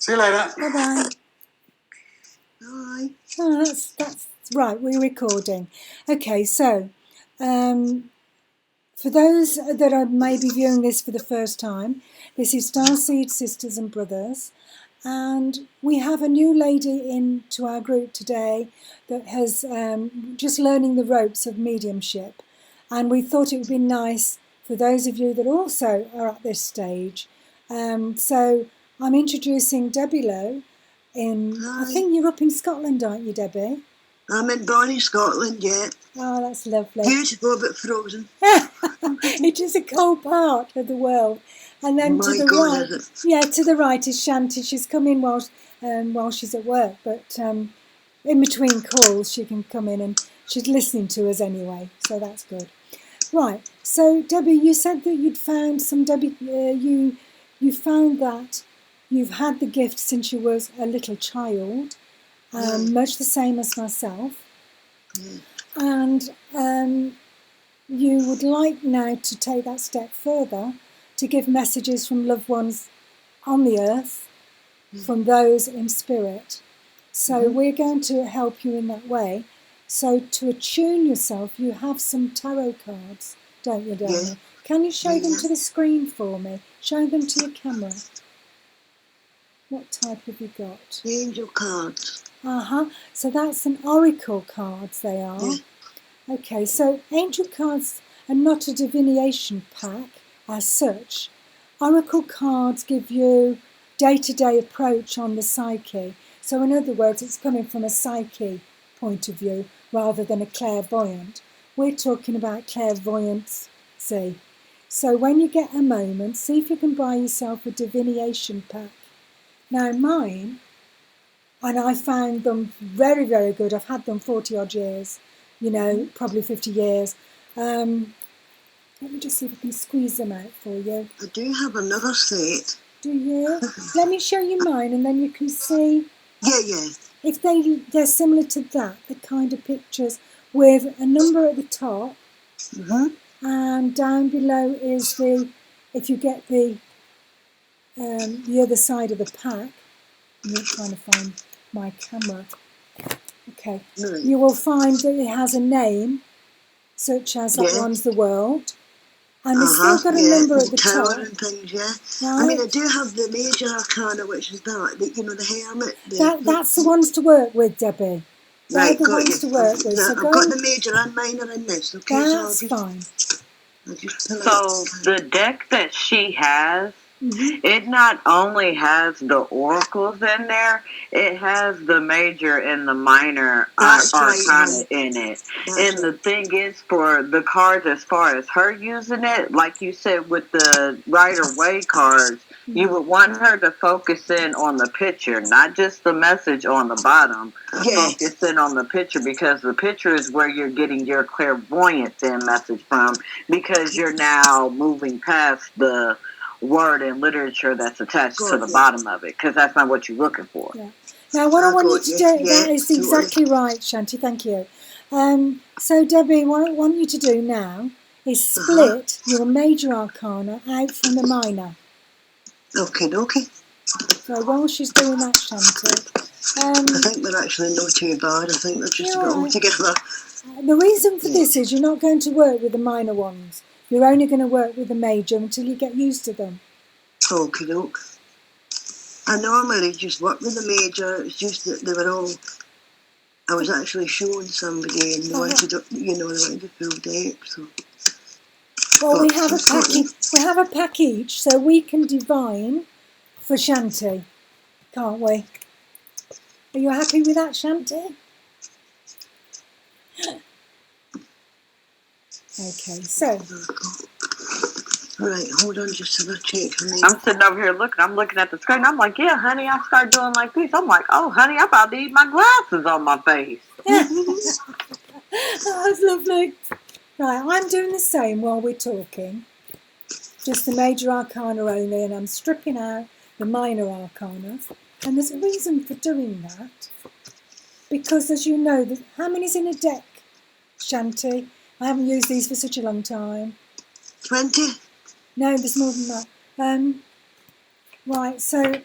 See you later. Bye-bye. Bye. Oh, that's right, we're recording. Okay, so for those that are maybe viewing this for the first time, this is Starseed Sisters and Brothers, and we have a new lady into our group today that has just learning the ropes of mediumship, and we thought it would be nice for those of you that also are at this stage. So I'm introducing Debbie Lowe. I think you're up in Scotland, aren't you, Debbie? I'm in Bonnie, Scotland, yeah. Oh, that's lovely. Beautiful but frozen. It is a cold part of the world. And then to the right, to the right is Shanti. She's come in while she's at work, but in between calls she can come in and she's listening to us anyway, so that's good. Right. So Debbie, you said that you'd found you found that you've had the gift since you was a little child, much the same as myself, and you would like now to take that step further to give messages from loved ones on the earth, from those in spirit. So we're going to help you in that way. So to attune yourself, you have some tarot cards, don't you, darling? Yeah. Can you show them to the screen for me? Show them to the camera. What type have you got? The angel cards. So that's an oracle cards, they are. Yeah. Okay, so angel cards are not a divination pack as such. Oracle cards give you day-to-day approach on the psyche. So in other words, it's coming from a psyche point of view rather than a clairvoyant. We're talking about clairvoyance, see. So when you get a moment, see if you can buy yourself a divination pack. Now mine, and I found them very, very good. I've had them 40 odd years, probably 50 years. Let me just see if I can squeeze them out for you. I do have another set. Do you? Let me show you mine and then you can see. Yeah. If they're similar to that, the kind of pictures with a number at the top, and down below is if you get the other side of the pack. I'm trying to find my camera. Okay. You will find that it has a name, such as that one's the world. And it's still got a number at the top. And things, yeah. Right. I mean, I do have the major arcana, which is the hermit. That's the ones to work with, Debbie. Right, the ones to work with. I've got the major and minor in this. Okay, that's fine. So the deck that she has, it not only has the oracles in there, it has the major and the minor arcana in it. And the thing is, for the cards, as far as her using it, like you said with the Rider-Waite cards, you would want her to focus in on the picture, not just the message on the bottom. Focus in on the picture, because the picture is where you're getting your clairvoyance in message from, because you're now moving past the word and literature that's attached to the bottom of it, because that's not what you're looking for. Yeah. Now, what I want you to do, that is exactly right, Shanti, thank you. So, Debbie, what I want you to do now is split your major arcana out from the minor. Okay. So, while she's doing that, Shanti... I think they're actually not too bad. I think they're just all together. The reason for this is you're not going to work with the minor ones. You're only going to work with the major until you get used to them. Okay. I normally just work with the major. It's just that they were all... I was actually showing somebody and they wanted to, they wanted the full deck. So. Well, we have a pack each, so we can divine for Shanti, can't we? Are you happy with that, Shanti? Okay, so... Right, hold on just a check. I'm sitting over here looking. I'm looking at the screen. I'm like, yeah, honey, I start doing like this. I'm like, oh, honey, I'm about to eat my glasses on my face. That's lovely. Right, I'm doing the same while we're talking. Just the major arcana only, and I'm stripping out the minor arcana. And there's a reason for doing that. Because, as you know, how many's in a deck, Shanti? I haven't used these for such a long time. 20? No, there's more than that. Right, so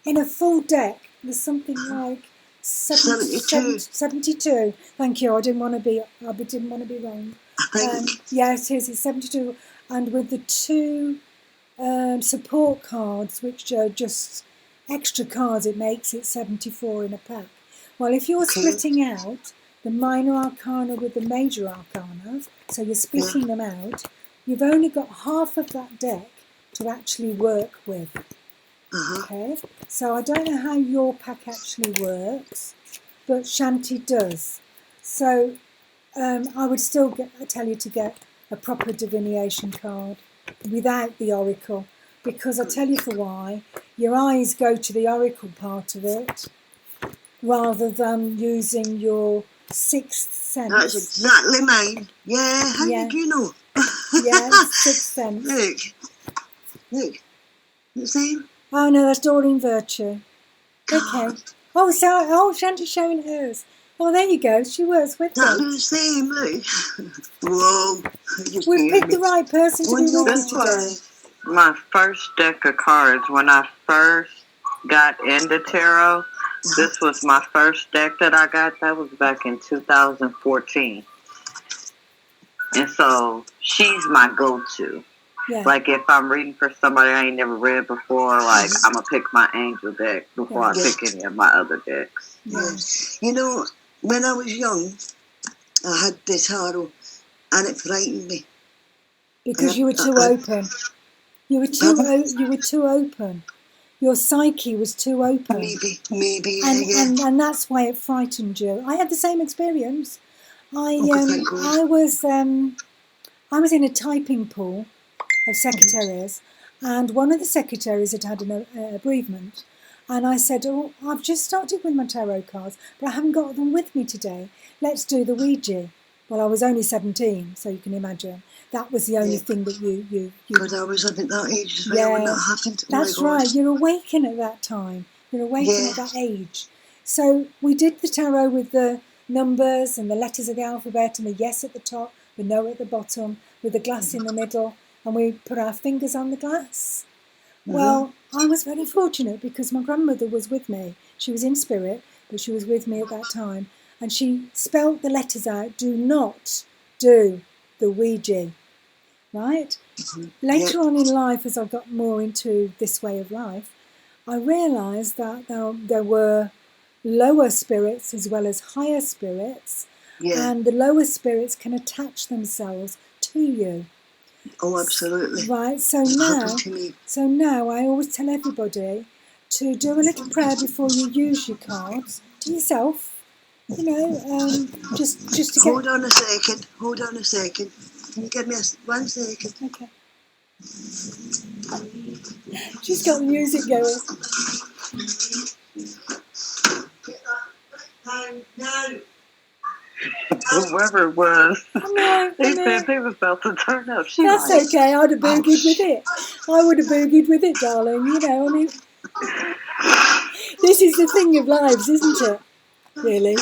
in a full deck, there's something like 72. Thank you. I didn't want to be wrong. Yes, it's 72, and with the 2 support cards, which are just extra cards, it makes it 74 in a pack. Well, if you're splitting out the minor arcana with the major arcana, so you're splitting them out, you've only got half of that deck to actually work with. Okay, so I don't know how your pack actually works, but Shanti does. So I would still tell you to get a proper divination card without the oracle, because I tell you for why. Your eyes go to the oracle part of it rather than using your 6th sense. That's exactly mine. Yeah, how did you know? Yeah, 6th sense. Look, the same. Oh no, that's Doreen Virtue. Okay. Oh, Shanti's showing hers. Oh, there you go. She works with them. That's the same, look. Whoa. We've picked the right person to be with you today. Was my first deck of cards when I first got into tarot. This was my first deck that I got. That was back in 2014. And so she's my go-to. Yeah. Like if I'm reading for somebody I ain't never read before, like I'm going to pick my angel deck before I pick any of my other decks. Yeah. You know, when I was young, I had the tarot and it frightened me. Because you were too open. You were too open. Your psyche was too open. Maybe. And that's why it frightened you. I had the same experience. I was in a typing pool of secretaries, and one of the secretaries had a bereavement. And I said, "Oh, I've just started with my tarot cards, but I haven't got them with me today. Let's do the Ouija." Well, I was only 17, so you can imagine. That was the only thing that you. Because I was at that age as well when that happened. That's right. You're awakened at that time. You're awakened at that age. So we did the tarot with the numbers and the letters of the alphabet and the yes at the top, the no at the bottom, with the glass in the middle, and we put our fingers on the glass. Well, I was very fortunate because my grandmother was with me. She was in spirit, but she was with me at that time. And she spelt the letters out. Do not do the Ouija, right? Later on in life, as I got more into this way of life, I realised that there were lower spirits as well as higher spirits, and the lower spirits can attach themselves to you. Oh, absolutely. Right, so now I always tell everybody to do a little prayer before you use your cards to yourself. You know, just to get... Hold on a second. Can you give me 1 second? Okay. She's got the music going. No. Whoever it was, they said they was about to turn up. That's okay, I'd have boogied with it. I would have boogied with it, darling. You know, I mean, this is the thing of lives, isn't it? Really.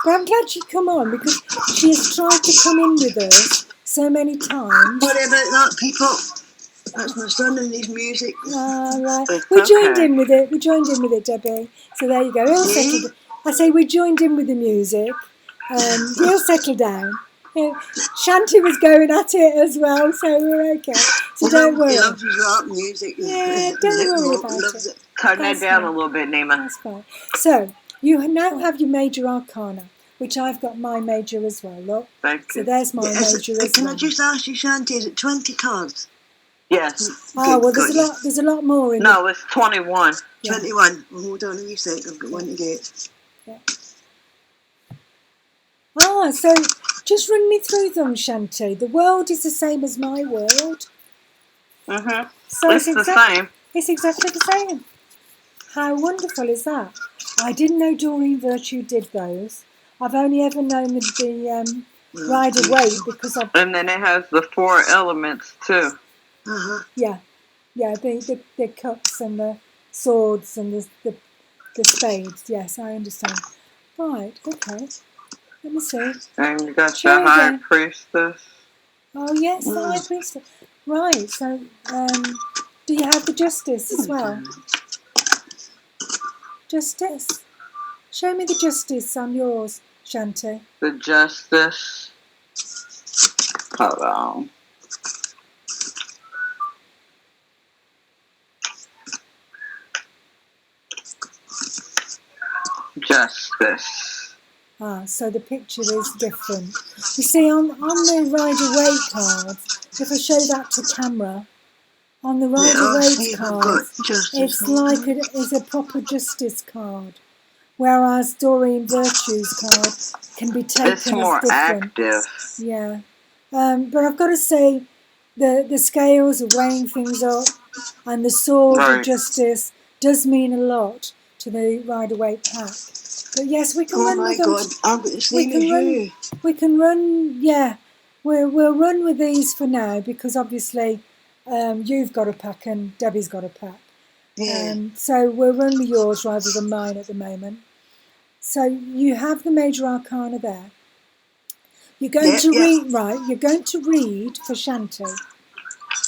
But I'm glad she'd come on because she has tried to come in with us so many times. Sorry about that, people. That's my son and his music. Ah, right. We joined in with it. We joined in with it, Debbie. So there you go. I say we joined in with the music. He'll settle down. Shanti was going at it as well, so we're okay. So don't worry. He loves his rap music. Yeah, don't worry about it. Turn that down a little bit, Nima. That's fine. So you now have your major arcana, which I've got my major as well. Look. Thank you. So there's my major as well. Can I just ask you, Shanti, is it 20 cards? Yes. Oh, well, there's a lot more in it. No, it's 21. Yeah. 21. Well, hold on a wee sec. I've got one to get. Yeah. Ah, so just run me through them, Shanti. The world is the same as my world. Mm-hmm. So it's the same. It's exactly the same. How wonderful is that? I didn't know Doreen Virtue did those. I've only ever known the Rider Waite because I've... And then it has the 4 elements, too. Uh-huh. Yeah, the cups and the swords and the spades. Yes, I understand. Right, okay. Let me see. And you got the High Priestess. Oh, yes, the High Priestess. Right, so do you have the Justice as well? Justice. Show me the justice on yours, Shanti. The justice. Hold on. Justice. So the picture is different. You see, on the Rider-Waite cards, if I show that to camera, on the Rider-Waite cards, it's like it's a proper justice card, whereas Doreen Virtue's card can be taken it's more as different. Active. Yeah, but I've got to say, the scales are weighing things up, and the sword of justice does mean a lot to the Rider-Waite pack. But yes, we can run with them. Oh my God, I've got the same as you. We can run, yeah. We'll run with these for now because obviously you've got a pack and Debbie's got a pack. Yeah. So we'll run with yours rather than mine at the moment. So you have the Major Arcana there. You're going to read, right? You're going to read for Shanti,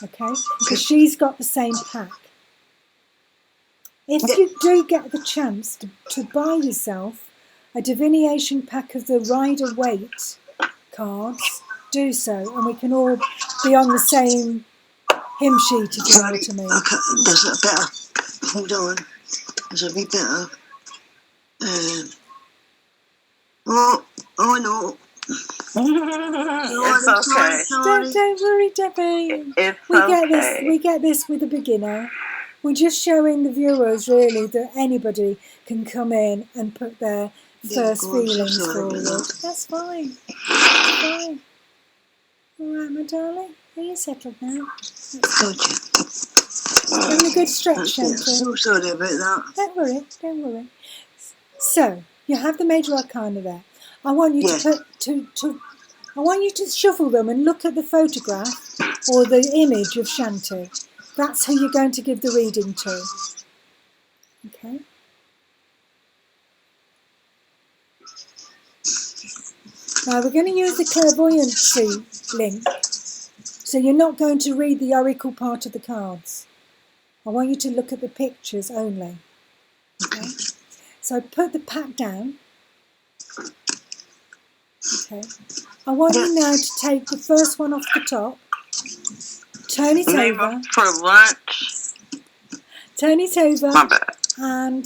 okay? Because she's got the same pack. If you do get the chance to buy yourself a divination pack of the Rider-Waite cards, do so, and we can all be on the same hymn sheet, if you know what I mean. There's a better. Hold on. There's a bit better. Oh no. It's okay. Don't worry, Debbie. We get this with a beginner. We're just showing the viewers, really, that anybody can come in and put their first feelings forward. That's fine. That's fine. All right, my darling. Are you settled now? Gotcha. Having a good stretch, Shanti. I'm so sorry about that. Don't worry. So, you have the Major Arcana there. I want you I want you to shuffle them and look at the photograph or the image of Shanti. That's who you're going to give the reading to. Okay? Now we're going to use the clairvoyancy link. So you're not going to read the oracle part of the cards. I want you to look at the pictures only. Okay? So put the pack down. Okay. I want you now to take the first one off the top. Turn it over. For lunch. Turn it over. My bad. And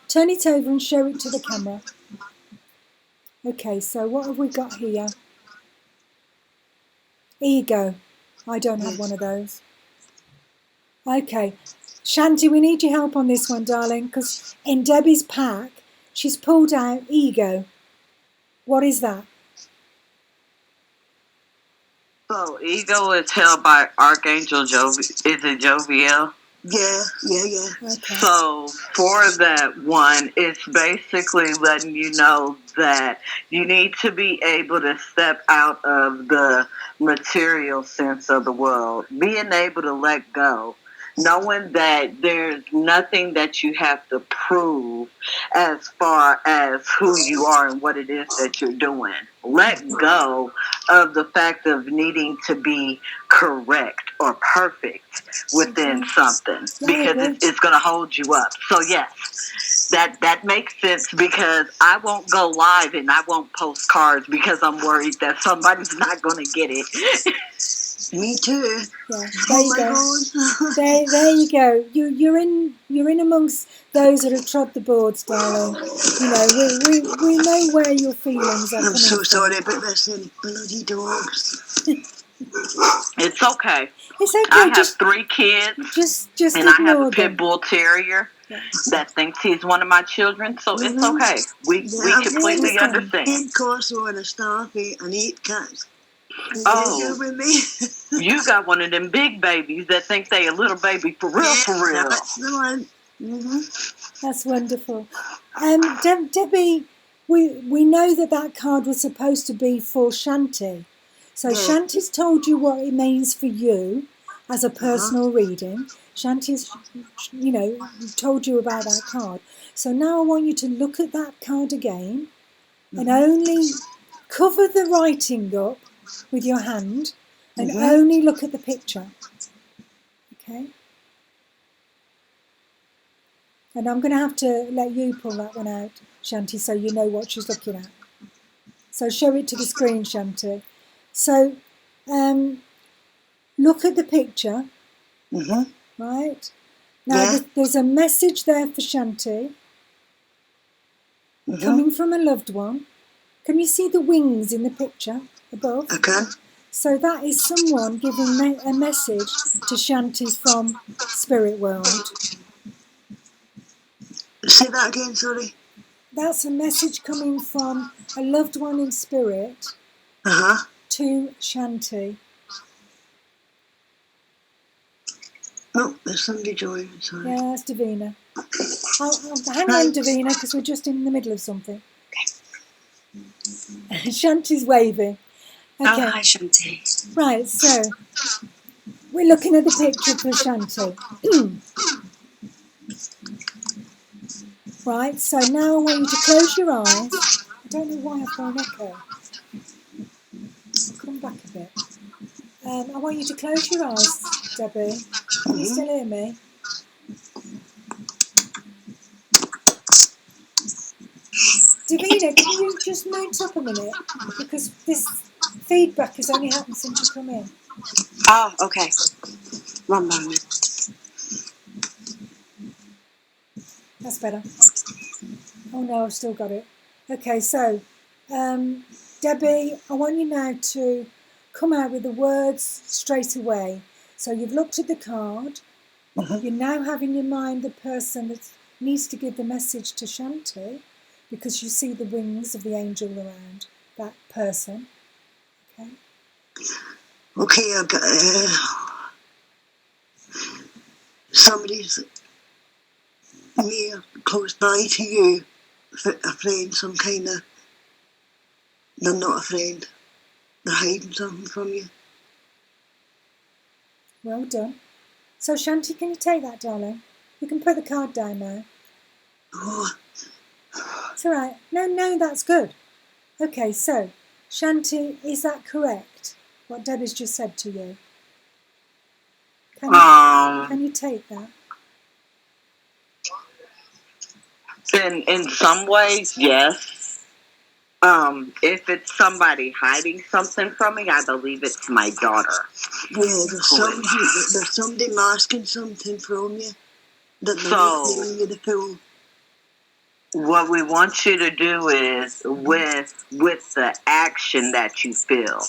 turn it over and show it to the camera. Okay, so what have we got here? Ego. I don't have one of those. Okay. Shanti, we need your help on this one, darling, because in Debbie's pack, she's pulled out ego. What is that? So, ego is held by Archangel Joviel. Is it Joviel? Yeah. Okay. So, for that one, it's basically letting you know that you need to be able to step out of the material sense of the world, being able to let go, knowing that there's nothing that you have to prove as far as who you are and what it is that you're doing. Let go of the fact of needing to be correct or perfect within something because it's going to hold you up. So yes, that makes sense because I won't go live and I won't post cards because I'm worried that somebody's not going to get it. Me too. Yeah, there you go. There you go. You're in amongst those that have trod the boards, darling. You know, we know where your feelings are coming from. I'm so sorry about this bloody dogs. It's okay. It's okay. I have 3 kids. Just and I have a them. pit bull terrier that thinks he's one of my children, so it's okay. We completely understand. 8 Corso and a Starfy and 8 cats. Oh, with me. You got one of them big babies that think they a little baby for real, for real. That's the one. Mm-hmm. That's wonderful. Debbie, we know that card was supposed to be for Shanti. So Shanti's told you what it means for you as a personal reading. Shanti's, told you about that card. So now I want you to look at that card again and only cover the writing up with your hand and only look at the picture. Okay? And I'm going to have to let you pull that one out, Shanti, so you know what she's looking at. So show it to the screen, Shanti. So look at the picture. Right? Now, there's a message there for Shanti coming from a loved one. Can you see the wings in the picture above? I can. So that is someone giving a message to Shanti from Spirit World. Say that again, sorry. That's a message coming from a loved one in spirit to Shanti. Oh, there's somebody joining, sorry. Yeah, it's Davina. Hang on, Davina, because we're just in the middle of something. Shanti's waving. Okay. Oh, hi, Shanti. Right, so we're looking at the picture for Shanti. Right, so now I want you to close your eyes. I don't know why I've got an echo. I'll come back a bit. I want you to close your eyes, Debbie. Can you still hear me? Davina, can you just mute up a minute? Because this feedback has only happened since you come in. Oh, okay. 1 moment. That's better. Oh no, I've still got it. Okay, so Debbie, I want you now to come out with the words straight away. So you've looked at the card. You now have in your mind the person that needs to give the message to Shanti, because you see the wings of the angel around that person. Okay. Okay, I've got somebody's near, close by to you, a friend, some kind of. They're not a friend. They're hiding something from you. Well done. So Shanti, can you take that, darling? You can put the card down now. Oh. It's all right. No, that's good. Okay, so Shanti, is that correct? What Debbie's just said to you? Can you take that? In some ways, yes. If it's somebody hiding something from me, I believe it's my daughter. Yeah, there's somebody masking something from you. That they're not telling you the full. What we want you to do is, with the action that you feel,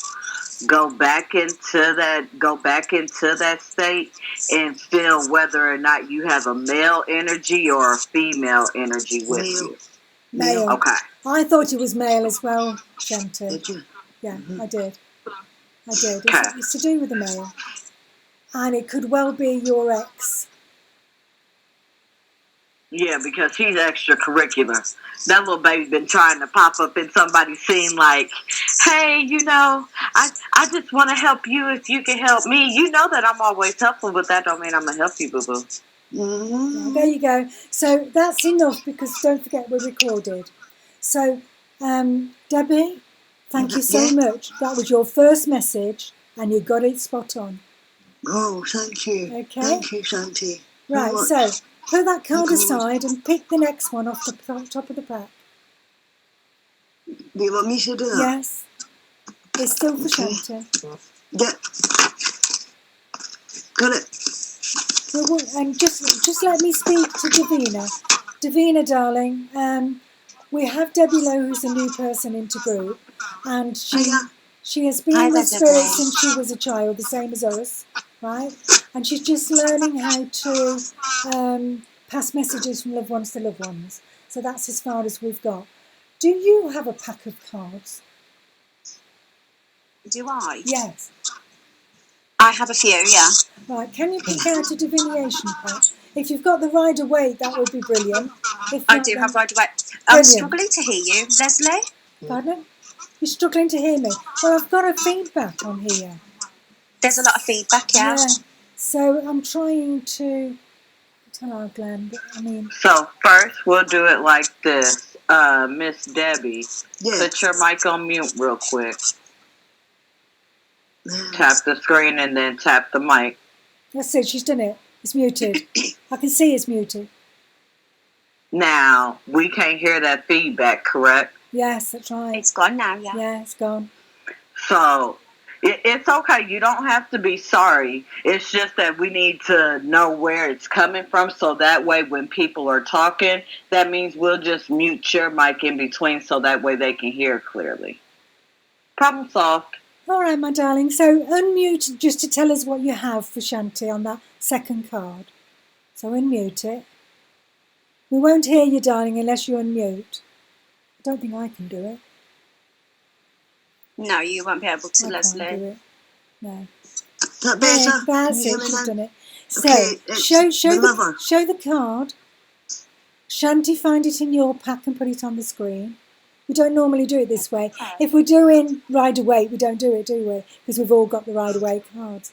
go back into that state and feel whether or not you have a male energy or a female energy with you. Male. Okay. I thought it was male as well, Shanti. Did you? Yeah, I did. It's to do with the male. And it could well be your ex. Yeah, because he's extracurricular. That little baby's been trying to pop up in somebody's scene like, hey, I just want to help you if you can help me. You know that I'm always helpful, but that don't mean I'm going to help you, boo-boo. Yeah, there you go. So that's enough, because don't forget we're recorded. So, Debbie, thank you so much. That was your first message and you got it spot on. Oh, thank you. Okay. Thank you, Shanti. Right, so put that card aside and pick the next one off the top of the pack. Do you want me to do that? Yes. It's still for Shanti. Yeah. Got it. And just let me speak to Davina. Davina, darling, we have Debbie Lowe, who's a new person into group, and she has been with Spirit since she was a child, the same as us, right? And she's just learning how to pass messages from loved ones to loved ones. So that's as far as we've got. Do you have a pack of cards? Do I? Yes. I have a few, yeah. Right, can you pick out a divination pack? If you've got the Rider-Waite, that would be brilliant. If I not, do then have Rider-Waite. I'm struggling to hear you, Lesley. Pardon? You're struggling to hear me? Well, I've got a feedback on here. There's a lot of feedback, yeah. So I'm trying to tell our Glenn, but I mean... So first we'll do it like this. Miss Debbie, put your mic on mute real quick. Tap the screen and then tap the mic. That's it, she's done it. It's muted. I can see it's muted. Now, we can't hear that feedback, correct? Yes, that's right. It's gone now, yeah. Yeah, it's gone. So, it's okay. You don't have to be sorry. It's just that we need to know where it's coming from, so that way when people are talking, that means we'll just mute your mic in between so that way they can hear clearly. Problem solved. All right, my darling. So unmute just to tell us what you have for Shanti on that second card. So unmute it. We won't hear you, darling, unless you unmute. I don't think I can do it. No, you won't be able to, I Lesley. can't do it. No. That better? Yeah, that's Can you hear it. me She's now? done it. So Okay, it's show the lover. show the card. Shanti, find it in your pack and put it on the screen. We don't normally do it this way. Okay. If we're doing Rider-Waite, we don't do it, do we? Because we've all got the Rider-Waite cards.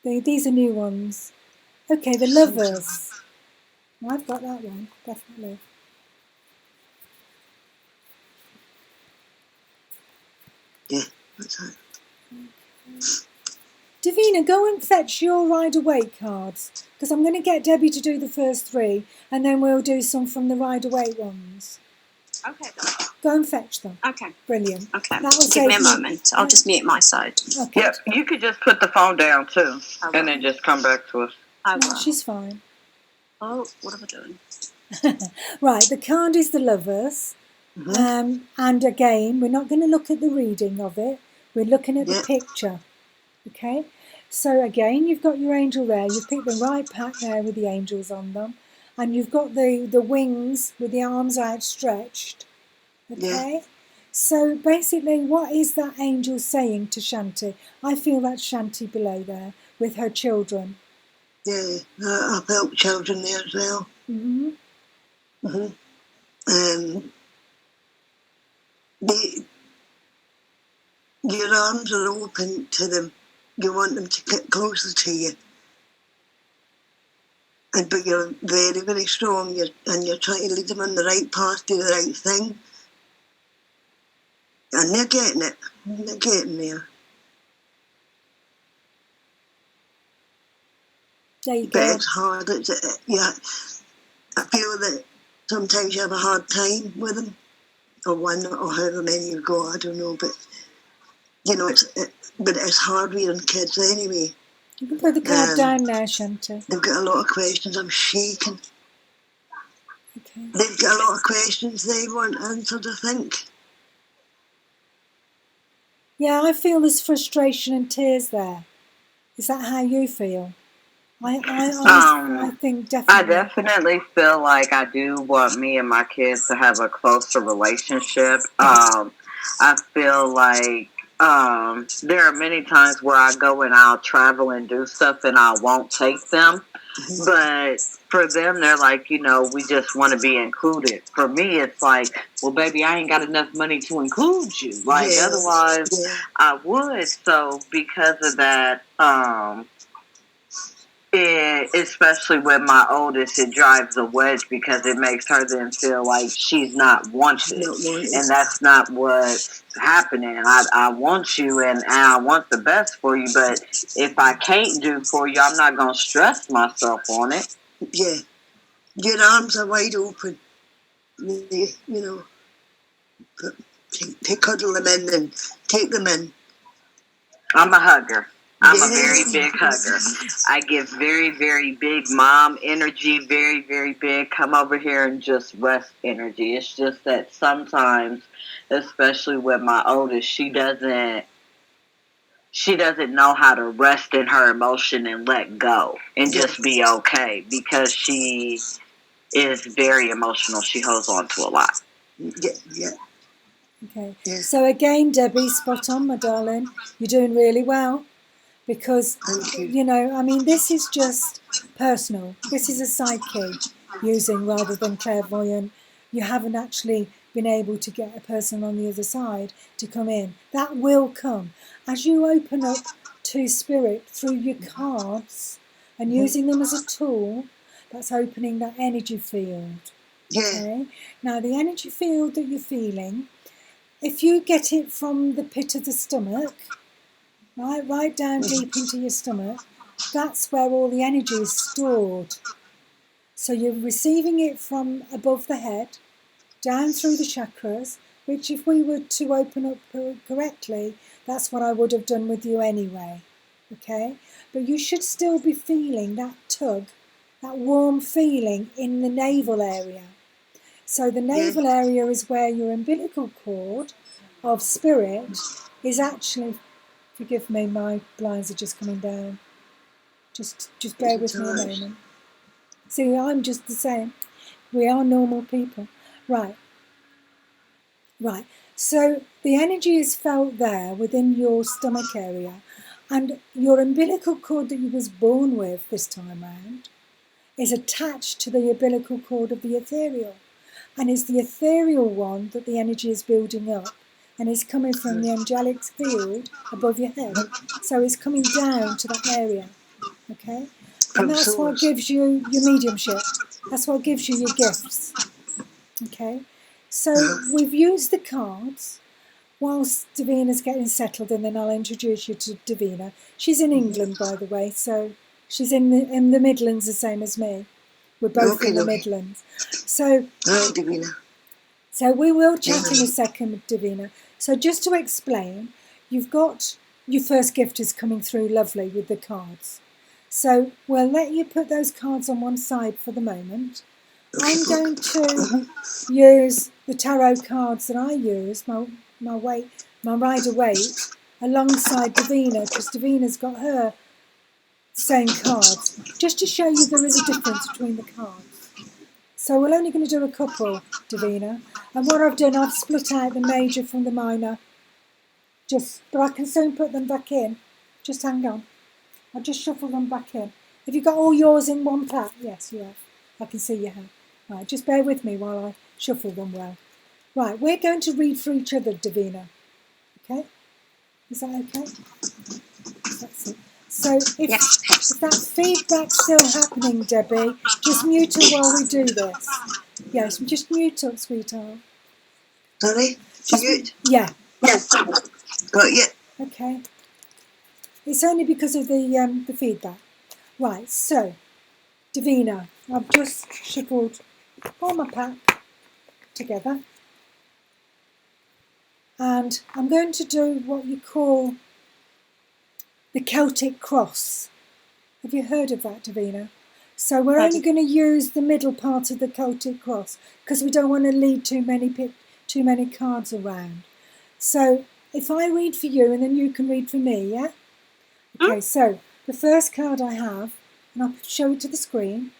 These are new ones. Okay, the lovers. I've got that one, definitely. Yeah, that's it. Davina, go and fetch your Rider-Waite cards, because I'm going to get Debbie to do the first three, and then we'll do some from the Rider-Waite ones. Okay, darling. Go and fetch them. Okay. Brilliant. Okay. That will Give save me a you- moment. I'll just mute my side. Okay. Yep, you could just put the phone down too, I and then just come back to us. I No, will. she's fine. Oh, what am I doing? Right, the card is the lovers. And again, we're not going to look at the reading of it. We're looking at the Yeah. picture. Okay? So again, you've got your angel there. You've picked the right pack there with the angels on them. And you've got the wings with the arms outstretched. Okay? So basically, what is that angel saying to Shanti? I feel that's Shanti below there with her children. Yeah, I've helped children there as well. Mm-hmm. Your arms are open to them. You want them to get closer to you. But you're very, very strong, and you're trying to lead them on the right path, do the right thing. And they're getting it. They're getting there. There you But go. it's hard. I feel that sometimes you have a hard time with them, or one, or however many you go. I don't know, but but it's hard reading kids anyway. You can put the card down now, Shanti. They've got a lot of questions. I'm shaking. Okay. They've got a lot of questions they want answered, I think. Yeah, I feel there's frustration and tears there. Is that how you feel? I think definitely. I definitely feel like I do want me and my kids to have a closer relationship. I feel like there are many times where I go and I'll travel and do stuff and I won't take them. But for them, they're like, we just want to be included. For me, it's like, well, baby, I ain't got enough money to include you. Like, otherwise, I would. So because of that, especially with my oldest, it drives a wedge because it makes her then feel like she's not wanted. And that's not what's happening. I want you and I want the best for you, but if I can't do for you, I'm not going to stress myself on it. Yeah. Your arms are wide open. To cuddle them in and take them in. I'm a hugger. I'm a very big hugger. I give very, very big mom energy, very, very big come over here and just rest energy. It's just that sometimes, especially with my oldest, she doesn't know how to rest in her emotion and let go and just be okay because she is very emotional. She holds on to a lot. Yeah. Okay. Yeah. So again, Debbie, spot on, my darling. You're doing really well. Because, this is just personal. This is a psyche using rather than clairvoyant. You haven't actually been able to get a person on the other side to come in. That will come. As you open up to spirit through your cards and using them as a tool, that's opening that energy field. Yeah. Okay? Now, the energy field that you're feeling, if you get it from the pit of the stomach, right down deep into your stomach, that's where all the energy is stored. So you're receiving it from above the head, down through the chakras, which if we were to open up correctly, that's what I would have done with you anyway. Okay? But you should still be feeling that tug, that warm feeling in the navel area. So the navel area is where your umbilical cord of spirit is actually, forgive me, my blinds are just coming down. Just bear with me a moment. See, I'm just the same. We are normal people. Right. So the energy is felt there within your stomach area, and your umbilical cord that you was born with this time round is attached to the umbilical cord of the ethereal, and is the ethereal one that the energy is building up, and is coming from the angelic field above your head. So it's coming down to that area, okay? And that's what gives you your mediumship. That's what gives you your gifts, okay? So we've used the cards whilst Davina's getting settled, and then I'll introduce you to Davina. She's in England, by the way, so she's in the Midlands, the same as me. We're both in the Midlands. So, Hi, Davina. So we will chat in a second with Davina. So just to explain, you've got your first gift is coming through lovely with the cards. So we'll let you put those cards on one side for the moment. I'm going to use the tarot cards that I use, my Rider Waite, alongside Davina, because Davina's got her same cards, just to show you there is a difference between the cards. So we're only going to do a couple, Davina. And what I've done, I've split out the major from the minor. But I can soon put them back in. Just hang on. I'll just shuffle them back in. Have you got all yours in one pack? Yes, you have. I can see you have. Right, just bear with me while I shuffle them well. Right, we're going to read for each other, Davina. Okay? Is that okay? That's it. So if that feedback's still happening, Debbie, just mute it while we do this. Yes, just mute up, sweetheart. Sorry? Mute? Yeah. Yes. Got you. Okay. It's only because of the feedback. Right, so, Davina, I've just shuffled all my pack together. And I'm going to do what you call the Celtic cross. Have you heard of that, Davina? So we're only going to use the middle part of the Celtic cross because we don't want to leave too many cards around. So if I read for you and then you can read for me, yeah? Okay, so the first card I have, and I'll show it to the screen.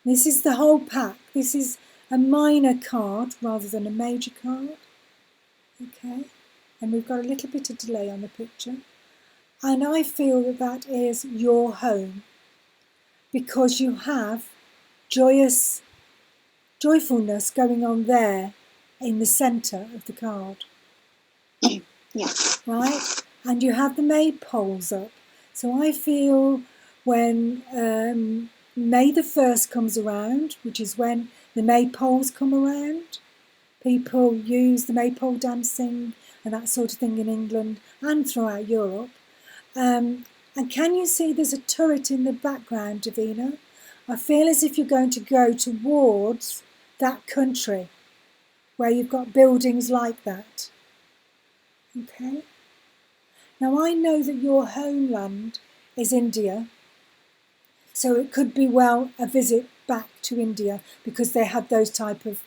This is the whole pack. This is a minor card rather than a major card. Okay, and we've got a little bit of delay on the picture. And I feel that that is your home because you have joyfulness going on there in the centre of the card. Yeah. Right? And you have the maypoles up. So I feel when May the 1st comes around, which is when the maypoles come around, people use the maypole dancing and that sort of thing in England and throughout Europe. And can you see there's a turret in the background, Davina? I feel as if you're going to go towards that country where you've got buildings like that. Okay? Now I know that your homeland is India, so it could be well a visit back to India because they had those type of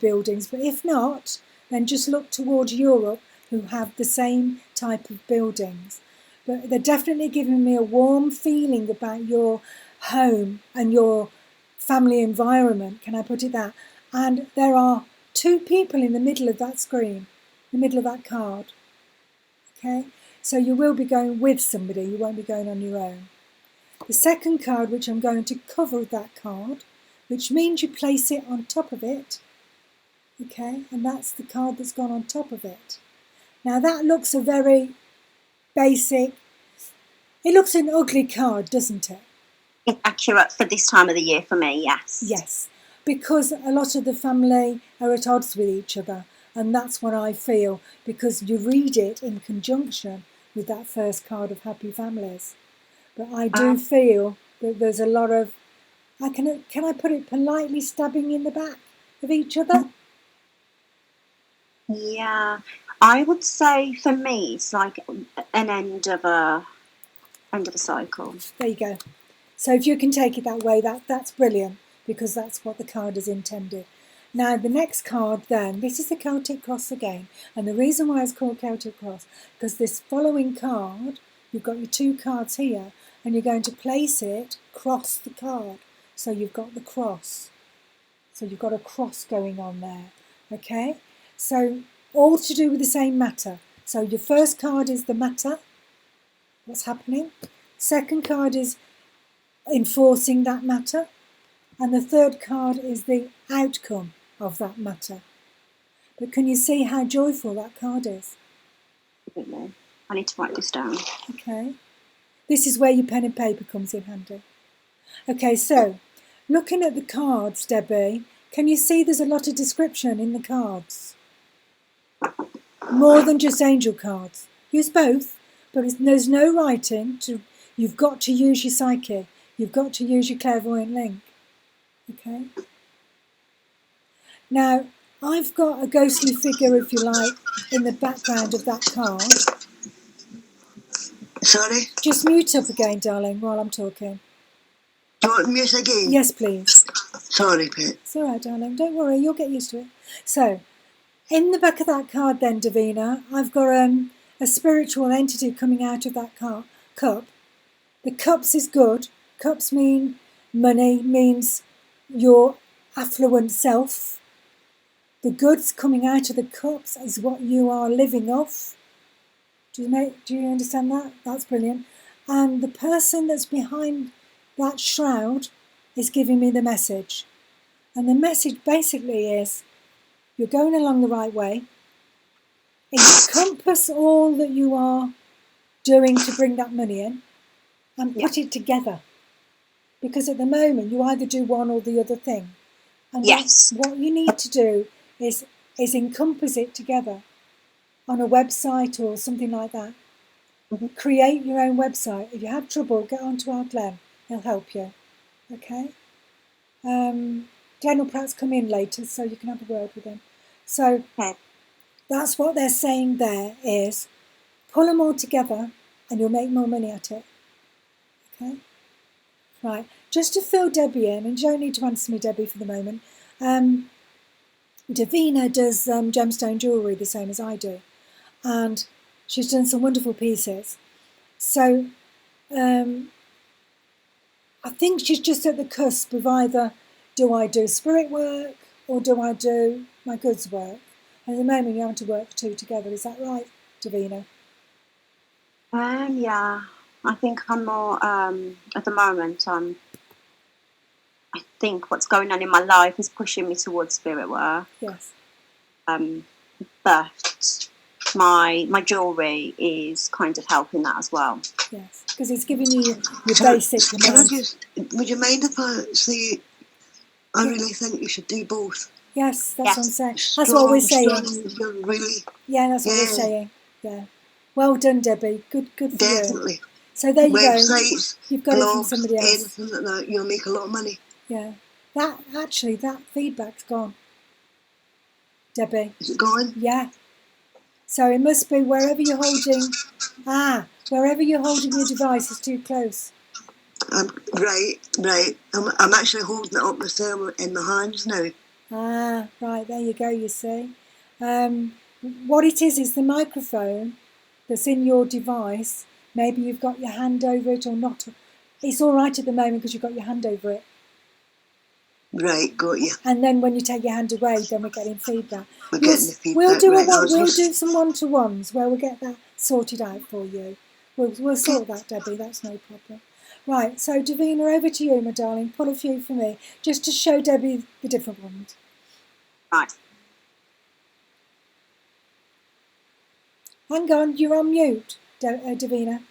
buildings. But if not, then just look towards Europe who have the same type of buildings. But they're definitely giving me a warm feeling about your home and your family environment, can I put it that? And there are two people in the middle of that screen, the middle of that card. Okay? So you will be going with somebody, you won't be going on your own. The second card, which I'm going to cover that card, which means you place it on top of it. Okay? And that's the card that's gone on top of it. Now that looks a very basic, it looks an ugly card, doesn't it? It's accurate for this time of the year for me, yes. Yes, because a lot of the family are at odds with each other, and that's what I feel, because you read it in conjunction with that first card of Happy Families. But I do feel that there's a lot of Can I put it politely, stabbing in the back of each other? Yeah, I would say for me it's like an end of a cycle. There you go. So if you can take it that way, that's brilliant, because that's what the card is intended. Now the next card then, this is the Celtic Cross again, and the reason why it's called Celtic Cross, because this following card, you've got your 2 cards here, and you're going to place it across the card. So you've got the cross. So you've got a cross going on there. Okay? So all to do with the same matter. So your first card is the matter, what's happening. Second card is enforcing that matter. And the third card is the outcome of that matter. But can you see how joyful that card is? I need to write this down. Okay. This is where your pen and paper comes in handy. Okay, so looking at the cards, Debbie, can you see there's a lot of description in the cards? More than just angel cards. Use both, but there's no writing. You've got to use your psyche. You've got to use your clairvoyant link. Okay. Now, I've got a ghostly figure, if you like, in the background of that card. Sorry? Just mute up again, darling, while I'm talking. Do you want mute again? Yes, please. Sorry, Pet. It's all right, darling. Don't worry, you'll get used to it. So, in the back of that card then, Davina, I've got a spiritual entity coming out of that cup. The cups is good. Cups mean money, means your affluent self. The goods coming out of the cups is what you are living off. Do you understand that? That's brilliant. And the person that's behind that shroud is giving me the message. And the message basically is, you're going along the right way. Encompass all that you are doing to bring that money in and put it together. Because at the moment, you either do one or the other thing. And yes. What you need to do is encompass it together on a website or something like that. Mm-hmm. Create your own website. If you have trouble, get onto our Glenn. He'll help you. Okay? Glenn will perhaps come in later so you can have a word with him. So that's what they're saying there is pull them all together and you'll make more money at it. Okay? Right. Just to fill Debbie in, and you don't need to answer me, Debbie, for the moment. Davina does gemstone jewellery the same as I do. And she's done some wonderful pieces. So I think she's just at the cusp of either do I do spirit work or do I do my goods work? And at the moment you have to work 2 together. Is that right, Davina? Yeah. I think I'm more, at the moment, I think what's going on in my life is pushing me towards spirit work. Yes. But my jewellery is kind of helping that as well. Yes, because it's giving you your basic demands. Would you mind if I say, I really think you should do both? Yes, that's what I'm saying. Strong, that's what we're saying. Really, that's what we're saying. Yeah. Well done, Debbie. Good for definitely. you. So there you Websites, go. You've got blogs, it from somebody else. Anything like that, you'll make a lot of money. Yeah. That feedback's gone. Debbie. Is it gone? Yeah. So it must be wherever you're holding your device is too close. Right. I'm actually holding it up myself in my hands now. Ah, right, there you go, you see. What it is the microphone that's in your device. Maybe you've got your hand over it or not. It's all right at the moment because you've got your hand over it. Right, got you. And then when you take your hand away, then we're getting feedback. We're getting the feedback. We'll do right. we'll do some one-to-ones where we'll get that sorted out for you. We'll sort that, Debbie. That's no problem. Right, so Davina, over to you, my darling. Pull a few for me, just to show Debbie the different ones. Right. Hang on, you're on mute, Davina.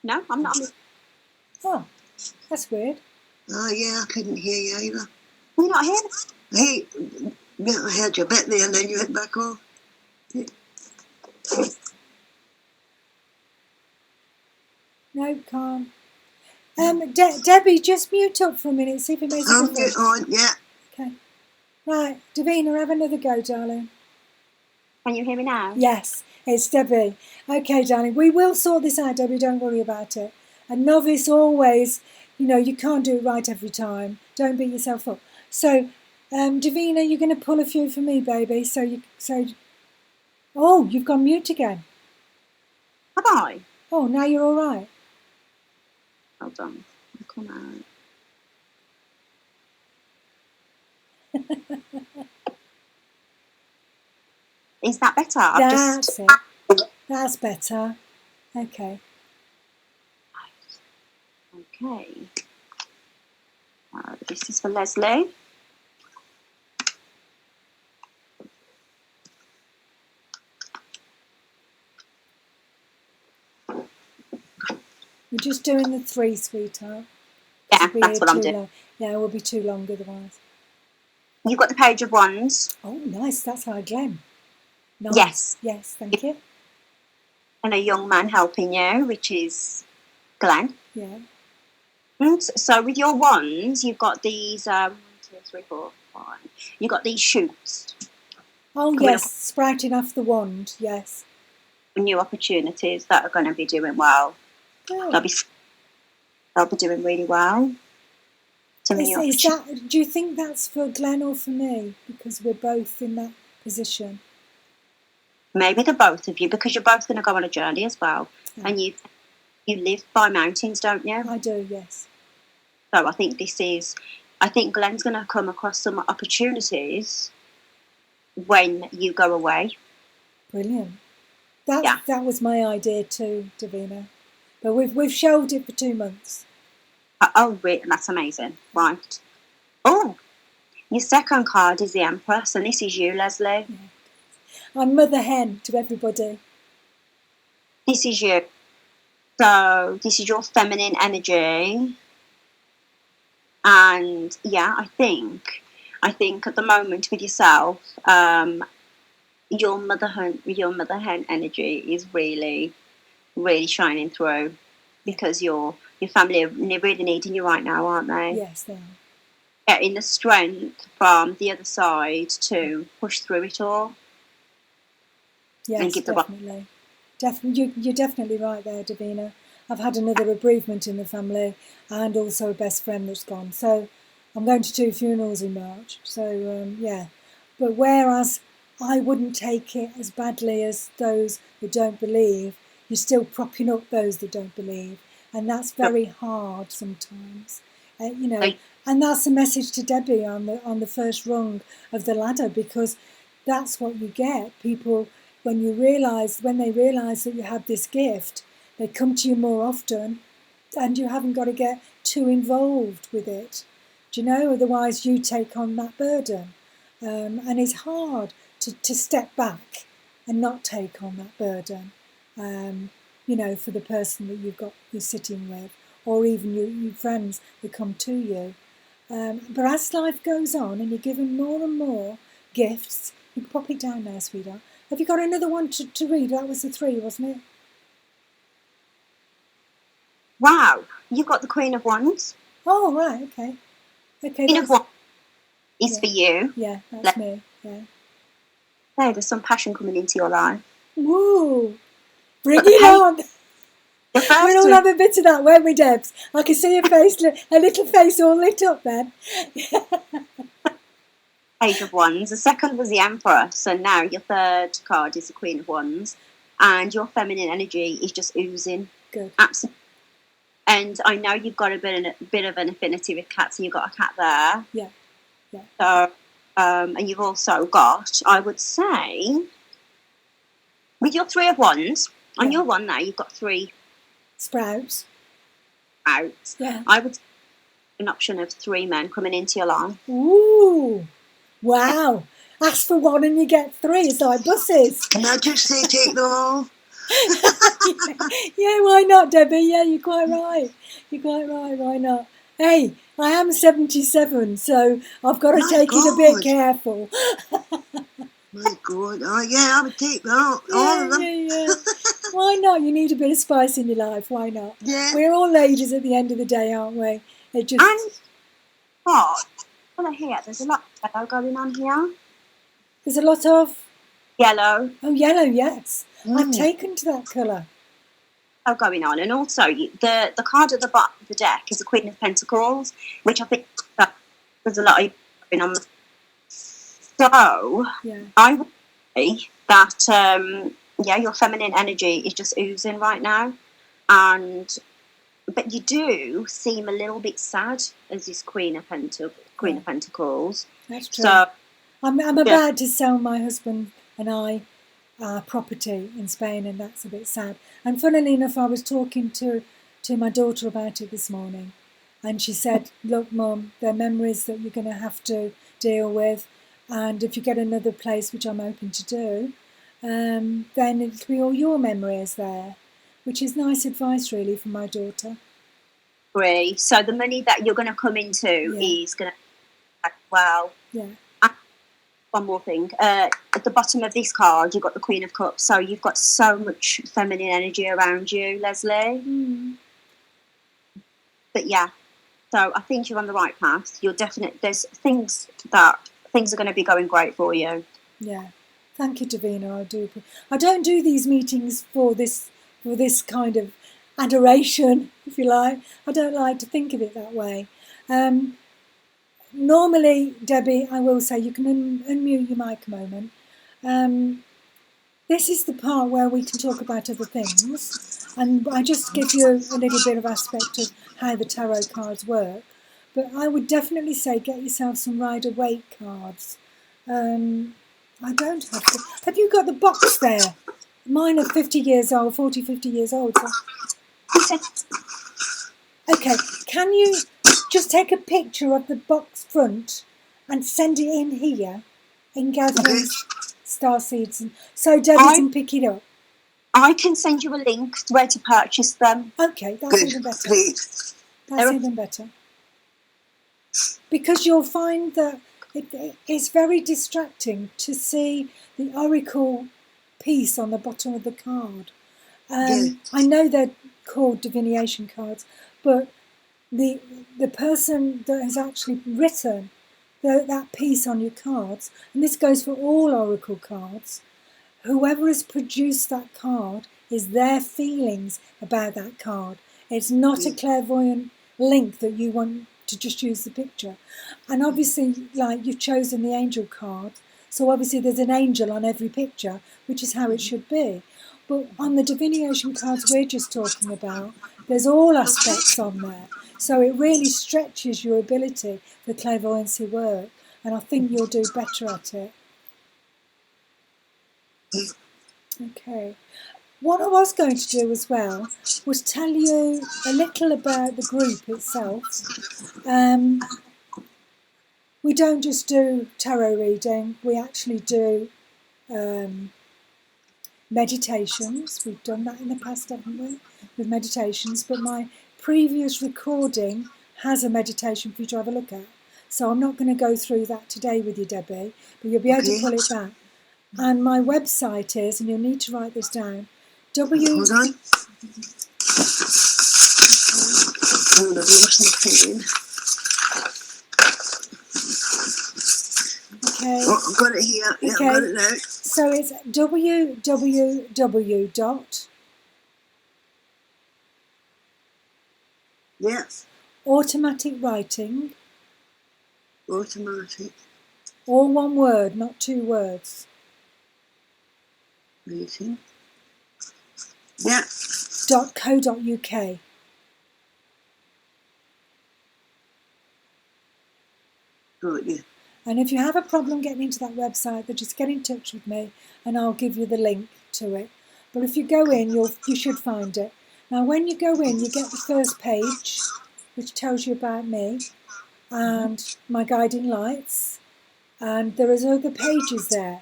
No, I'm not. Oh, that's weird. Oh, yeah, I couldn't hear you either. You're not here? Hey, I heard you a bit there and then you went back off. No, can't. Debbie, just mute up for a minute, see if it makes a I'm difference. on, yeah. Okay. Right, Davina, have another go, darling. Can you hear me now? Yes, it's Debbie. Okay, darling, we will sort this out, Debbie, don't worry about it. A novice always, you can't do it right every time. Don't beat yourself up. So, Davina, you're going to pull a few for me, baby. Oh, you've gone mute again. Have I? Oh, now you're all right. Hold on. I'll come out. Is that better? That's it. That's better. Okay. Okay. This is for Lesley. We're just doing the 3, sweetheart. Yeah, that's what I'm doing. Long. Yeah, it will be too long otherwise. You've got the Page of Wands. Oh, nice. That's our Glenn. Nice. Yes. Yes, thank you. And a young man helping you, which is Glenn. Yeah. And so with your wands, you've got these 1, 2, 3, 4, 5. You've got these shoots. Oh, yes, sprouting off the wand, yes. New opportunities that are going to be doing well. Oh. They'll be doing really well. Do you think that's for Glenn or for me? Because we're both in that position. Maybe the both of you, because you're both going to go on a journey as well. Yeah. And you live by mountains, don't you? I do, yes. So I think Glenn's going to come across some opportunities when you go away. Brilliant. That was my idea too, Davina. But we've shelved it for 2 months. Oh, that's amazing. Right. Oh, your second card is the Empress, and this is you, Lesley. Yeah. I'm Mother Hen to everybody. This is you. So this is your feminine energy. And yeah, I think at the moment with yourself, your mother hen energy is really, really shining through, because your family are really needing you right now, aren't they? Yes, they are. Getting the strength from the other side to push through it all. Yes, definitely. You're definitely right there, Davina. I've had another bereavement in the family, and also a best friend that's gone. So I'm going to 2 funerals in March. So, yeah. But whereas I wouldn't take it as badly as those that don't believe, you're still propping up those that don't believe. And that's very hard sometimes. And that's the message to Debbie on the first rung of the ladder, because that's what you get. People, when they realise that you have this gift, they come to you more often, and you haven't got to get too involved with it. Do you know? Otherwise, you take on that burden. And it's hard to step back and not take on that burden, for the person that you're sitting with, or even your friends that come to you. But as life goes on and you're given more and more gifts, you can pop it down there, sweetheart. Have you got another one to read? That was the 3, wasn't it? Wow, you've got the Queen of Wands. Oh, right, okay. Queen of Wands is for you. Yeah, that's me, yeah. Hey, there's some passion coming into your life. Woo! Bring it on! We'll all have a bit of that, won't we, Debs? I can see your face, a little face all lit up then. Page of Wands. The second was the Empress, and now your third card is the Queen of Wands. And your feminine energy is just oozing. Good. Absolutely. And I know you've got a bit of an affinity with cats, and you've got a cat there. Yeah. So, and you've also got, I would say, with your 3 of Wands, on your one now, you've got 3 sprouts. Yeah. I would say an option of 3 men coming into your life. Ooh. Wow. Ask for 1 and you get 3. It's like buses. Can I just say take them all? Yeah, why not, Debbie? Yeah, you're quite right. Why not? Hey, I am 77, so I've got to take it a bit careful. My God. Oh, yeah, I would take that. All of them. Yeah. Why not? You need a bit of spice in your life. Why not? Yeah. We're all ladies at the end of the day, aren't we? It just... And what? Well, here, there's a lot of yellow going on here. There's a lot of... Yellow. Oh, yellow, yes. I've taken to that colour. Going on. And also, the card at the bottom of the deck is the Queen of Pentacles, which I think there's a lot of going on. So, Yeah. I would say that, your feminine energy is just oozing right now. But you do seem a little bit sad as this Queen of Pentacles. That's true. So, I'm about to sell my husband and I property in Spain, and that's a bit sad. And funnily enough, I was talking to my daughter about it this morning, and she said, look, Mum, they're memories that you're going to have to deal with, and if you get another place, which I'm hoping to do, then it'll be all your memories there, which is nice advice really from my daughter. Agree. So the money that you're going to come into is going to, well... Yeah. One more thing. At the bottom of this card, you've got the Queen of Cups. So you've got so much feminine energy around you, Lesley. But yeah, so I think you're on the right path. You're definitely... There's things are going to be going great for you. Yeah. Thank you, Davina. I don't do these meetings for this kind of adoration, if you like. I don't like to think of it that way. Normally, Debbie, I will say, you can unmute your mic a moment. This is the part where we can talk about other things, and I just give you a little bit of aspect of how the tarot cards work. But I would definitely say get yourself some Rider-Waite cards. I don't have to. Have you got the box there? Mine are 50 years old, 40, 50 years old. So. Okay, can you just take a picture of the box front and send it in here in Gatherine's Starseeds, so Debbie can pick it up? I can send you a link to where to purchase them. Okay, that's even better. Please. That's even better. Because you'll find that it's very distracting to see the oracle piece on the bottom of the card. I know they're called divination cards, but the person that has actually written that piece on your cards, and this goes for all oracle cards, whoever has produced that card is their feelings about that card. It's not a clairvoyant link that you want to just use the picture. And obviously, like, you've chosen the angel card, so obviously there's an angel on every picture, which is how it should be. But on the divination cards we're just talking about, there's all aspects on there. So it really stretches your ability for clairvoyancy work, and I think you'll do better at it. Okay. What I was going to do as well was tell you a little about the group itself. We don't just do tarot reading, we actually do meditations. We've done that in the past, haven't we? With meditations, but my previous recording has a meditation for you to have a look at. So I'm not going to go through that today with you, Debbie, but you'll be able to pull it back. And my website is, and you'll need to write this down, Hold on. I've lost my pen. Okay. Oh, I've got it here. Yeah, okay. I've got it now. So it's www. Yeah. Automatic writing. Automatic. All one word, not two words. Writing. Yeah. .co.uk. Got you. And if you have a problem getting into that website, then just get in touch with me and I'll give you the link to it. But if you go in, you should find it. Now, when you go in, you get the first page, which tells you about me and my guiding lights. And there is other pages there.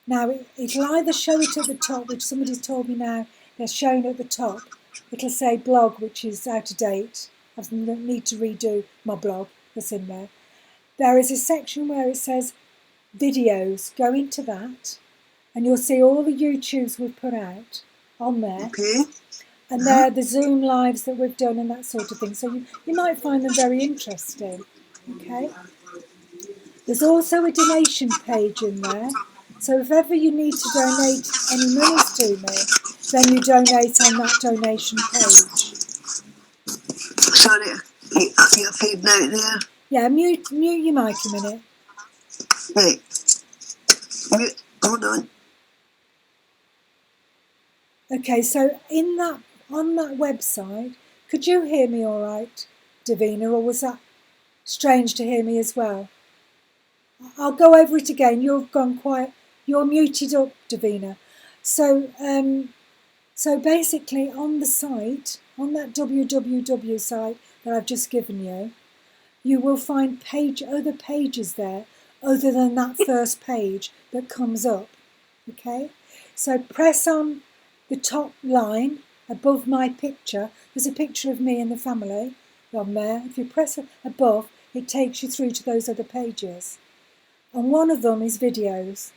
Now, it'll either show it at the top, which somebody's told me now they're showing at the top. It'll say blog, which is out of date. I need to redo my blog that's in there. There is a section where it says videos. Go into that and you'll see all the YouTubes we've put out. on there. Okay. And they're the Zoom lives that we've done and that sort of thing. So you might find them very interesting. Okay. There's also a donation page in there. So if ever you need to donate any monies to me, then you donate on that donation page. Sorry, you're fading out there. Yeah, mute your mic a minute. Right. Mute. Hold on. Okay, so on that website, could you hear me all right, Davina, or was that strange to hear me as well? I'll go over it again. You've gone quiet. You're muted up, Davina. So basically on the site, on that www site that I've just given you, you will find other pages there other than that first page that comes up. Okay? So press on the top line above my picture. There's a picture of me and the family on there. If you press above, it takes you through to those other pages. And one of them is videos.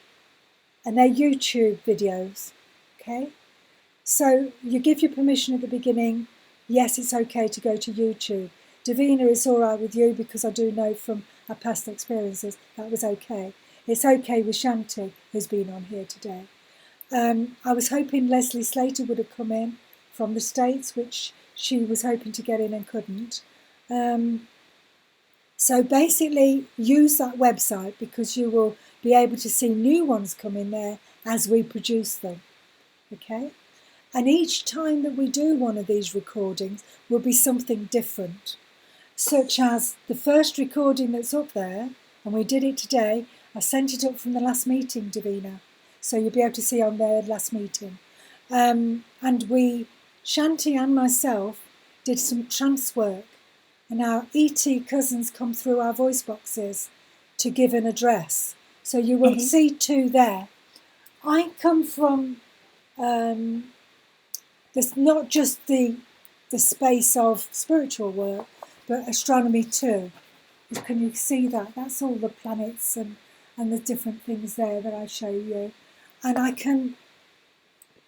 And they're YouTube videos. Okay? So you give your permission at the beginning. Yes, it's okay to go to YouTube. Davina, it's all right with you because I do know from our past experiences that was okay. It's okay with Shanti, who's been on here today. I was hoping Lesley Slater would have come in from the States, which she was hoping to get in and couldn't. So basically, use that website because you will be able to see new ones come in there as we produce them. Okay? And each time that we do one of these recordings will be something different, such as the first recording that's up there, and we did it today. I sent it up from the last meeting, Davina, so you'll be able to see on there last meeting. And Shanti and myself, did some trance work, and our ET cousins come through our voice boxes to give an address. So you will see two there. I come from there's not just the space of spiritual work, but astronomy too. Can you see that? That's all the planets and the different things there that I show you. And I can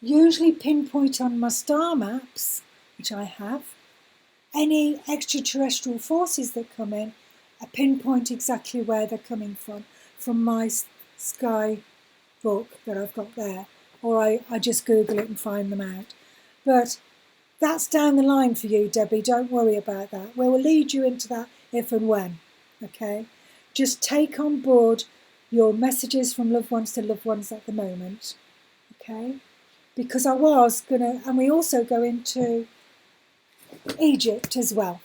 usually pinpoint on my star maps, which I have, any extraterrestrial forces that come in. I pinpoint exactly where they're coming from my sky book that I've got there. Or I just Google it and find them out. But that's down the line for you, Debbie. Don't worry about that. We will lead you into that if and when. Okay? Just take on board your messages from loved ones to loved ones at the moment. Okay? Because I was going to... And we also go into Egypt as well.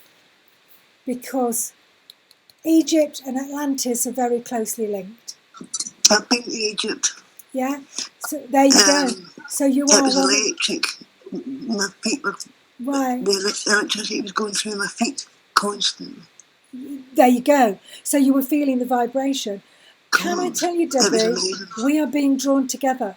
Because Egypt and Atlantis are very closely linked. I've been to Egypt. Yeah? So there you go. So you are... It was electric. My feet were... Right. The electricity was going through my feet constantly. There you go. So you were feeling the vibration. Can I tell you, Debbie, we are being drawn together.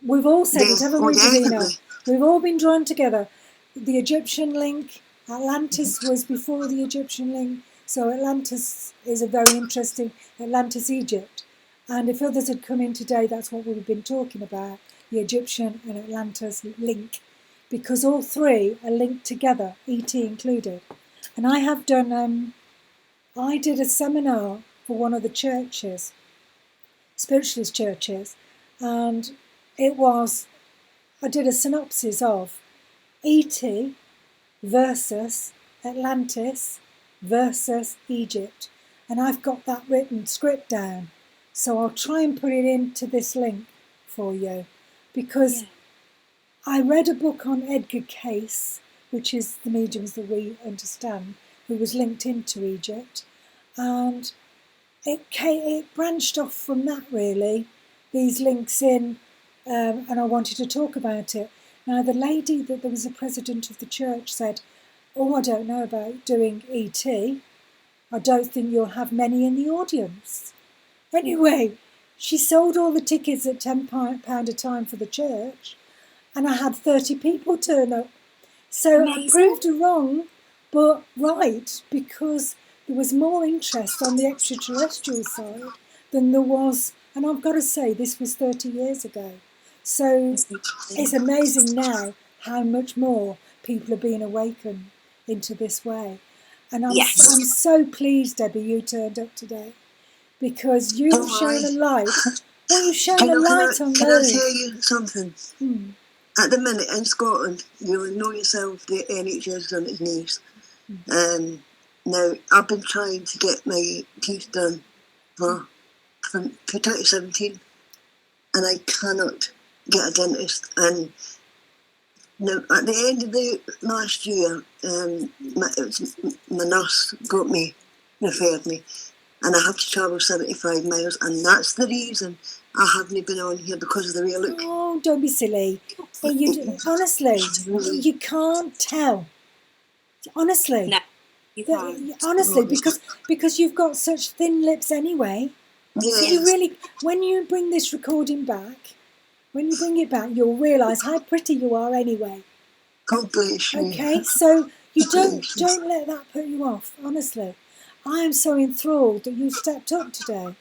We've all said it, haven't we, Davina? We've all been drawn together. The Egyptian link, Atlantis was before the Egyptian link, so Atlantis is a very interesting, Atlantis, Egypt. And if others had come in today, that's what we've been talking about, the Egyptian and Atlantis link, because all three are linked together, ET included. And I have done, I did a seminar for one of the churches, spiritualist churches, and I did a synopsis of ET versus Atlantis versus Egypt. And I've got that written script down. So I'll try and put it into this link for you. Because I read a book on Edgar Cayce, which is the mediums that we understand, who was linked into Egypt. And it branched off from that, really, these links in, and I wanted to talk about it. Now, the lady that there was a president of the church said, I don't know about doing ET. I don't think you'll have many in the audience. Anyway, she sold all the tickets at £10 a time for the church, and I had 30 people turn up. So amazing. I proved her wrong, but right, because there was more interest on the extraterrestrial side than there was, and I've got to say, this was 30 years ago. So it's amazing now how much more people are being awakened into this way. And I'm so pleased, Debbie, you turned up today, because you've shown a light. Well, you've shown a light on those. Can I tell you something? At the minute in Scotland, you know yourself, the NHS is on its knees. Now, I've been trying to get my teeth done for 2017, and I cannot get a dentist. And now, at the end of the last year, my nurse referred me, and I have to travel 75 miles, and that's the reason I haven't been on here, because of the real look. Oh, don't be silly. Honestly, you can't tell. Honestly. No, you can't. Honestly, because you've got such thin lips anyway. Yes. So you really, when you bring this recording back, when you bring it back, you'll realise how pretty you are anyway. God bless you. Okay, so you don't let that put you off. Honestly, I am so enthralled that you stepped up today,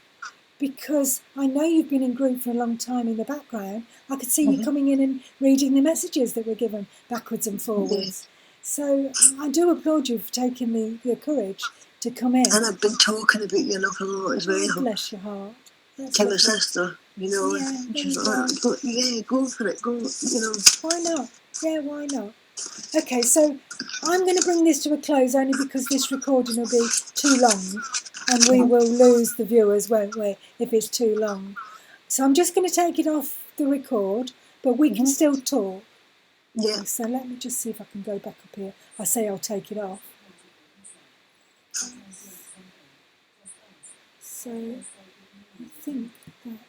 because I know you've been in group for a long time in the background. I could see you coming in and reading the messages that were given backwards and forwards. So I do applaud you for taking the courage to come in. And I've been talking about you an awful lot as well. Bless your heart. That's to my sister, you know. Yeah, She's like, go for it, go, you know. Why not? Yeah, why not? Okay, so I'm going to bring this to a close, only because this recording will be too long, and we will lose the viewers, won't we, if it's too long. So I'm just going to take it off the record, but we can still talk. Yeah. So let me just see if I can go back up here. I say I'll take it off. So I think that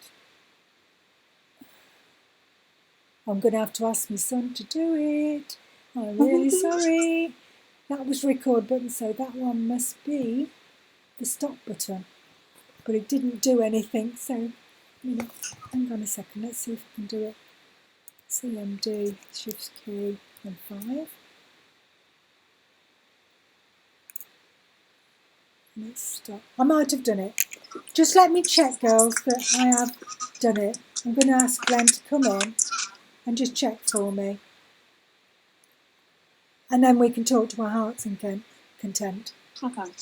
I'm going to have to ask my son to do it. I'm really sorry. That was record button, so that one must be the stop button. But it didn't do anything, so hang on a second. Let's see if I can do it. CMD, Shift key, and 5. Let's stop. I might have done it. Just let me check, girls, that I have done it. I'm going to ask Glenn to come in and just check for me. And then we can talk to our hearts and content. Okay.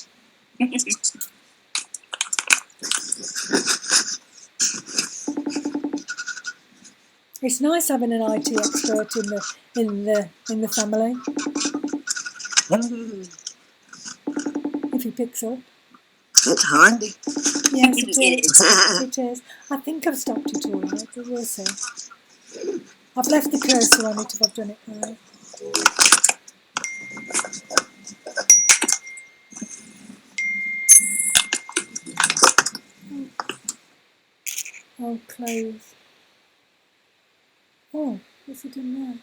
It's nice having an IT expert in the family. If he picks up. It's handy. Yes, it is. It is. I think I've stopped it all right, but we'll see. I've left the cursor on it if I've done it right. Oh, close. Oh, what's it done now?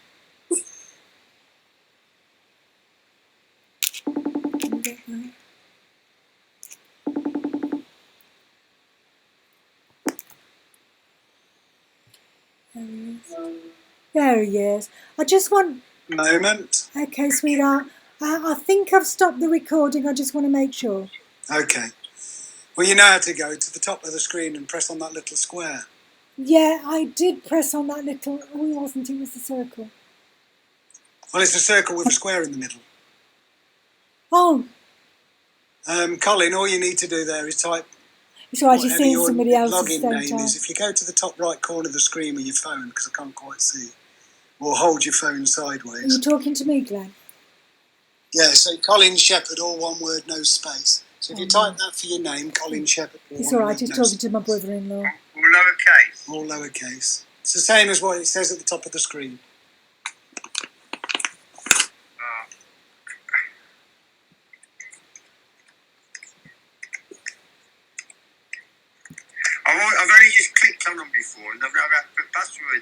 Can you get that? There he is. There he is. I just want... Moment. Okay, sweetheart. I think I've stopped the recording. I just want to make sure. Okay. Well, you know how to go to the top of the screen and press on that little square. Yeah, I did press on that little... Oh, it wasn't. It was the circle. Well, it's a circle with a square in the middle. Oh. Colin, all you need to do there is type... It's all right, you're seeing somebody else's login name is. If you go to the top right corner of the screen with your phone, because I can't quite see, or hold your phone sideways. Are you talking to me, Glenn? Yeah, so Colin Shepherd, all one word, no space. So if you type that for your name, Colin Shepherd. It's all right, he's talking to my brother-in-law. All lowercase. All lowercase. It's the same as what it says at the top of the screen. I've only just clicked on them before, and I've put password